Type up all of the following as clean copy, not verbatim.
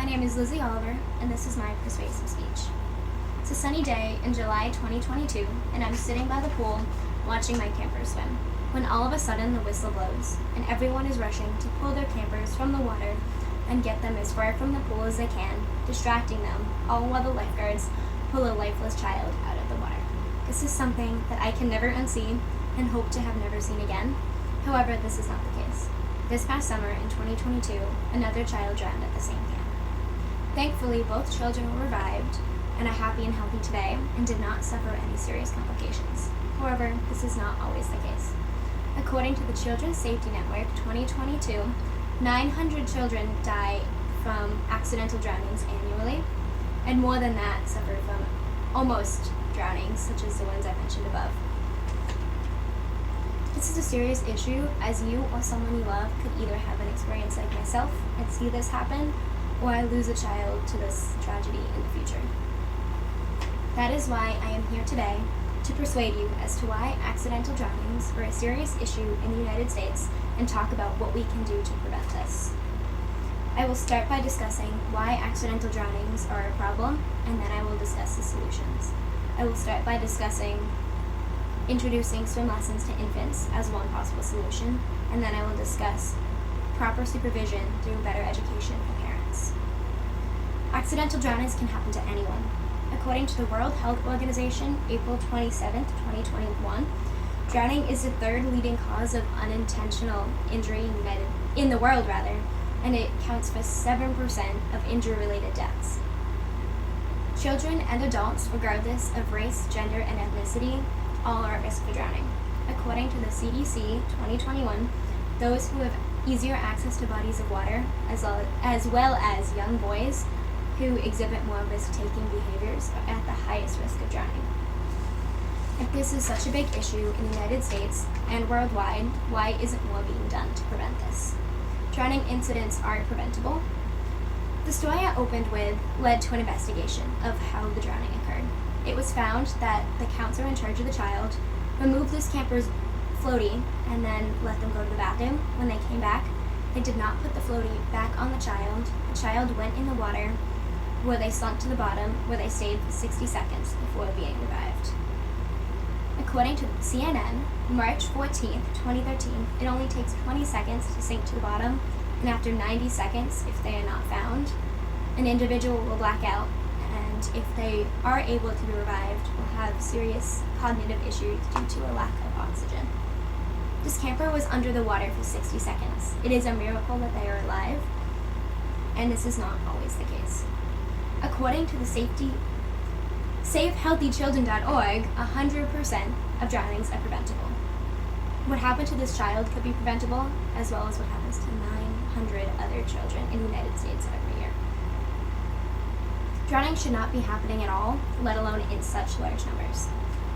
My name is Lizzie Oliver, and this is my Persuasive Speech. It's a sunny day in July 2022, and I'm sitting by the pool watching my campers swim, when all of a sudden the whistle blows, and everyone is rushing to pull their campers from the water and get them as far from the pool as they can, distracting them, all while the lifeguards pull a lifeless child out of the water. This is something that I can never unsee and hope to have never seen again. However, this is not the case. This past summer in 2022, another child drowned at the same camp. Thankfully, both children were revived and are happy and healthy today and did not suffer any serious complications. However, this is not always the case. According to the Children's Safety Network 2022, 900 children die from accidental drownings annually, and more than that suffer from almost drownings, such as the ones I mentioned above. This is a serious issue, as you or someone you love could either have an experience like myself and see this happen, or I lose a child to this tragedy in the future. That is why I am here today to persuade you as to why accidental drownings are a serious issue in the United States and talk about what we can do to prevent this. I will start by discussing why accidental drownings are a problem, and then I will discuss the solutions. I will start by discussing introducing swim lessons to infants as one possible solution, and then I will discuss proper supervision through better education for parents. Accidental drownings can happen to anyone. According to the World Health Organization, April 27, 2021, drowning is the third leading cause of unintentional injury in the world, and it counts for 7% of injury-related deaths. Children and adults, regardless of race, gender, and ethnicity, all are at risk for drowning. According to the CDC 2021, those who have easier access to bodies of water, as well as young boys who exhibit more risk-taking behaviors, are at the highest risk of drowning. If this is such a big issue in the United States and worldwide, why isn't more being done to prevent this? Drowning incidents aren't preventable. The story I opened with led to an investigation of how the drowning occurred. It was found that the counselor in charge of the child removed this camper's floaty and then let them go to the bathroom. When they came back, they did not put the floaty back on the child. The child went in the water, where they sunk to the bottom, where they stayed for 60 seconds before being revived. According to CNN, March 14, 2013, it only takes 20 seconds to sink to the bottom, and after 90 seconds, if they are not found, an individual will black out, and if they are able to be revived, will have serious cognitive issues due to a lack of oxygen. This camper was under the water for 60 seconds. It is a miracle that they are alive, and this is not always the case. According to the SafeHealthyChildren.org, 100% of drownings are preventable. What happened to this child could be preventable, as well as what happens to 900 other children in the United States every year. Drowning should not be happening at all, let alone in such large numbers.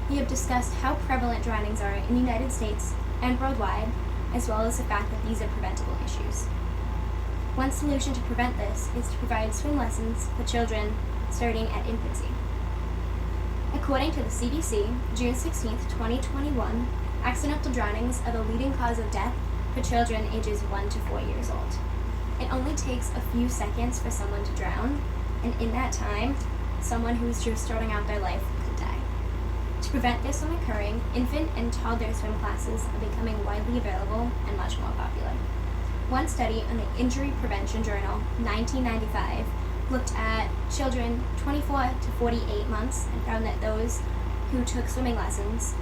We have discussed how prevalent drownings are in the United States and worldwide, as well as the fact that these are preventable issues. One solution to prevent this is to provide swim lessons for children starting at infancy. According to the CDC, June 16, 2021, accidental drownings are the leading cause of death for children ages 1 to 4 years old. It only takes a few seconds for someone to drown, and in that time, someone who is just starting out their life could die. To prevent this from occurring, infant and toddler swim classes are becoming widely available and much more popular. One study on the Injury Prevention Journal, 1995, looked at children 24 to 48 months and found that those who took swimming lessons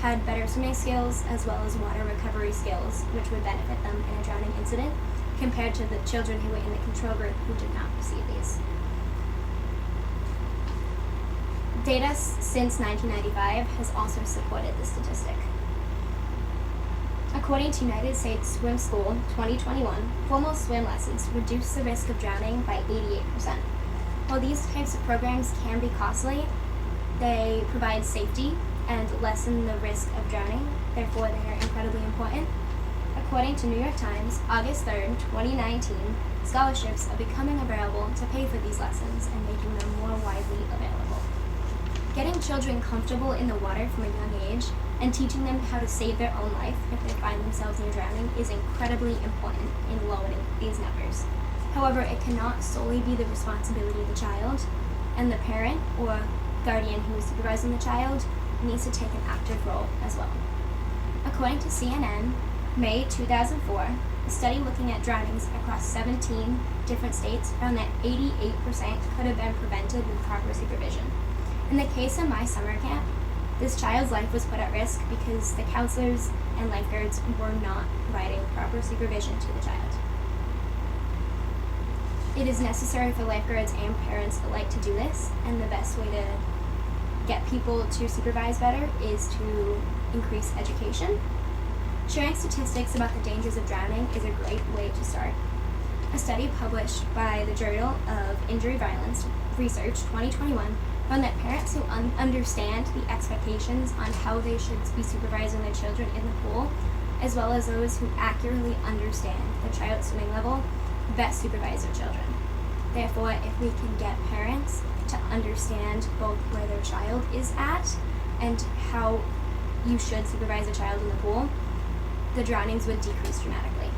had better swimming skills as well as water recovery skills, which would benefit them in a drowning incident, compared to the children who were in the control group who did not receive these. Data since 1995 has also supported this statistic. According to United States Swim School 2021, formal swim lessons reduce the risk of drowning by 88%. While these types of programs can be costly, they provide safety and lessen the risk of drowning, therefore they are incredibly important. According to New York Times, August 3, 2019, scholarships are becoming available to pay for these lessons and making them more widely available. Getting children comfortable in the water from a young age and teaching them how to save their own life if they find themselves near drowning is incredibly important in lowering these numbers. However, it cannot solely be the responsibility of the child, and the parent or guardian who is supervising the child needs to take an active role as well. According to CNN, May 2004, a study looking at drownings across 17 different states found that 88% could have been prevented with proper supervision. In the case of my summer camp, this child's life was put at risk because the counselors and lifeguards were not providing proper supervision to the child. It is necessary for lifeguards and parents alike to do this, and the best way to get people to supervise better is to increase education. Sharing statistics about the dangers of drowning is a great way to start. A study published by the Journal of Injury Violence Research 2021 found that parents who understand the expectations on how they should be supervising their children in the pool, as well as those who accurately understand the child's swimming level, best supervise their children. Therefore, if we can get parents to understand both where their child is at and how you should supervise a child in the pool, the drownings would decrease dramatically.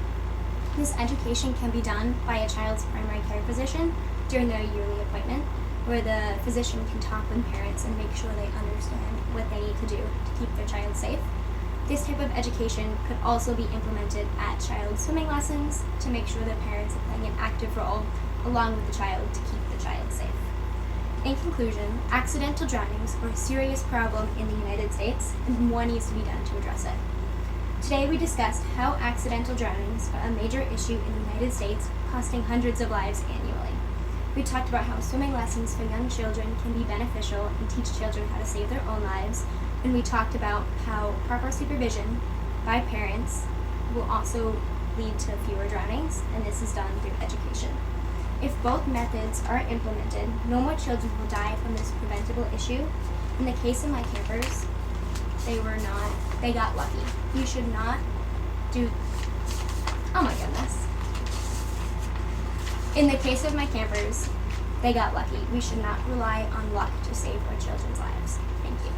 This education can be done by a child's primary care physician during their yearly appointment, where the physician can talk with parents and make sure they understand what they need to do to keep their child safe. This type of education could also be implemented at child swimming lessons to make sure that parents are playing an active role along with the child to keep the child safe. In conclusion, accidental drownings are a serious problem in the United States, and more needs to be done to address it. Today we discussed how accidental drownings are a major issue in the United States, costing hundreds of lives annually. We talked about how swimming lessons for young children can be beneficial and teach children how to save their own lives, and we talked about how proper supervision by parents will also lead to fewer drownings, and this is done through education. If both methods are implemented, no more children will die from this preventable issue. In the case of my campers, they got lucky. You should not do, oh my goodness. In the case of my campers, they got lucky. We should not rely on luck to save our children's lives. Thank you.